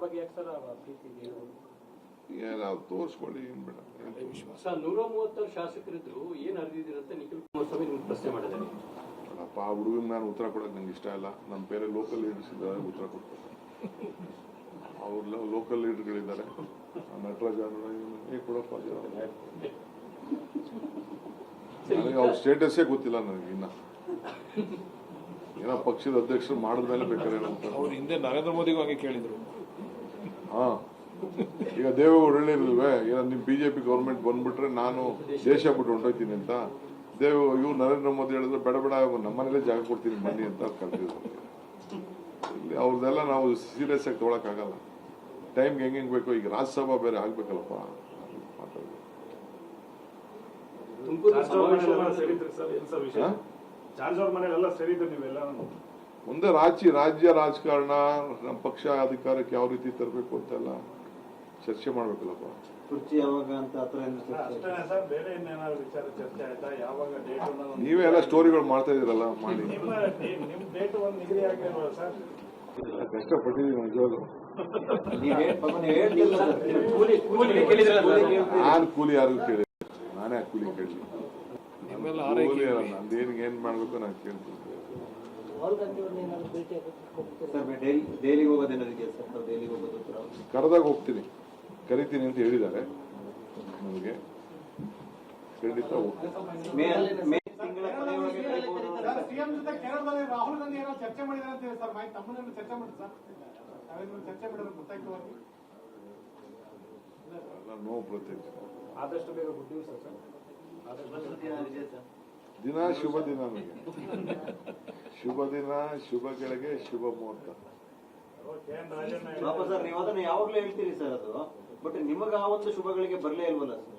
ಬಗ್ಗೆ ಯಾಕೆ ಸರ್ ಪ್ರೀತಿ ನಾವು ತೋರಿಸ್ಕೊಳ್ಳಿ ಏನ್ ಬೇಡ. ಸರ್ 130 ಶಾಸಕರಿದ್ರು ಏನ್ ಅರ್ದಿದ್ದೀರಂತ ನಿಖಿಲ್ ಕುಮಾರಸ್ವಾಮಿ ನಿಮ್ಗೆ ಪ್ರಶ್ನೆ ಮಾಡಿದ್ದಾರೆ. ಅಪ್ಪ ಆ ಹುಡುಗನ ನಾನು ಉತ್ತರ ಕೊಡೋಕೆ ನಂಗೆ ಇಷ್ಟ ಇಲ್ಲ. ನಮ್ಮ ಬೇರೆ ಲೋಕಲ್ ಲೀಡರ್ಸ್ ಇದ್ದಾರೆ, ಉತ್ತರ ಕೊಡ್ತಾರೆ. ಅವ್ರ ಲೋಕಲ್ ಲೀಡರ್ಗಳಿದ್ದಾರೆ, ನಟರಾಜ್ ಕೊಡಪ್ಪ. ನನಗೆ ಅವ್ರ ಸ್ಟೇಟಸ್ಸೇ ಗೊತ್ತಿಲ್ಲ ನನಗೆ ಇನ್ನ. ಏನೋ ಪಕ್ಷದ ಅಧ್ಯಕ್ಷರು ಮಾಡಿದ್ಮೇಲೆ ಬೇಕಾದ್ರೆ ಅವ್ರು ಹಿಂದೆ ನರೇಂದ್ರ ಮೋದಿಗೂ ಹಾಗೆ ಕೇಳಿದ್ರು. ಹಾ, ಈಗ ದೇವೇಗೌಡ ಹೇಳಿಲ್ವೇ, ಏನೋ ನಿಮ್ ಬಿಜೆಪಿ ಗೌರ್ಮೆಂಟ್ ಬಂದ್ಬಿಟ್ರೆ ನಾನು ದೇಶ ಬಿಟ್ಟು ಹೊಂಟೋಯ್ತೀನಿ ಅಂತ. ಇವ್ರು ನರೇಂದ್ರ ಮೋದಿ ಹೇಳಿದ್ರೆ ಬೇಡ ಬೇಡ ನಮ್ಮನೇಲೆ ಜಾಗ ಕೊಡ್ತೀನಿ ಬನ್ನಿ ಅಂತ ಕಲ್ತಿದ್ರು. ಇಲ್ಲಿ ಅವ್ರದ್ದೆಲ್ಲ ನಾವು ಸೀರಿಯಸ್ ಆಗಿ ತಗೊಳಕ್ಕಾಗಲ್ಲ. ಟೈಮ್ಗೆ ಹೆಂಗ್ ಬೇಕು. ಈಗ ರಾಜ್ಯಸಭಾ ಬೇರೆ ಆಗ್ಬೇಕಲ್ಲಪ್ಪ. ಮುಂದೆ ರಾಜ್ಯ ರಾಜಕಾರಣ ನಮ್ಮ ಪಕ್ಷ ಅಧಿಕಾರಕ್ಕೆ ಯಾವ ರೀತಿ ತರಬೇಕು ಅಂತೆಲ್ಲ ಚರ್ಚೆ ಮಾಡ್ಬೇಕಲ್ಲಪ್ಪ. ನೀವೇ ಎಲ್ಲ ಸ್ಟೋರಿಗಳು ಮಾಡ್ತಾ ಇದೀರಲ್ಲ, ಮಾಡಿ. ಕಷ್ಟಪಟ್ಟಿದ್ದೀವಿ ನಿಜವಾಗ್ಲು. ನಾನು ಕೂಲಿ ಯಾರಿಗೂ ಕೇಳಿ, ನಾನೇ ಕೂಲಿ ಕೇಳಿ. ನಂದೇನು ಏನ್ ಮಾಡ್ಬೇಕು ನಾನು ಕೇಳ್ತೀನಿ. ಕರೆದಾಗ ಹೋಗ್ತೀನಿ, ಕರಿತೀನಿ ಅಂತ ಹೇಳಿದ್ದಾರೆ. ನನಗೆ ಖಂಡಿತ ಹೋಗ್ತೀನಿ. ರಾಹುಲ್ ಗಾಂಧಿ ಏನೋ ಚರ್ಚೆ ಮಾಡಿದ್ದಾರೆ ಅಂತ ಹೇಳಿ ಸರ್, ಮಾಹಿತಿ ತಮ್ಮನ್ನು ಚರ್ಚೆ ಮಾಡಿ ಸರ್, ಚರ್ಚೆ ಮಾಡಿದ್ರೆ ಗೊತ್ತಾಗ್ತವಾಗಿ. ನೋ ಪ್ರತ್ಯಕ್ಷ. ಆದಷ್ಟು ಬೇಗ ಗುಡ್ ನ್ಯೂಸ್ ಸರ್. ದಿನ ಶುಭ ದಿನ, ನನಗೆ ಶುಭ ದಿನ, ಶುಭ ಗಳಿಗೆ, ಶುಭ ಮುಹೂರ್ತ. ಸರ್ ನೀವು ಅದನ್ನ ಯಾವಾಗ್ಲೂ ಹೇಳ್ತೀರಿ ಸರ್, ಅದು ಬಟ್ ನಿಮಗ ಆ ಒಂದು ಶುಭಗಳಿಗೆ ಬರ್ಲೇ ಇಲ್ವಲ್ಲ ಸರ್.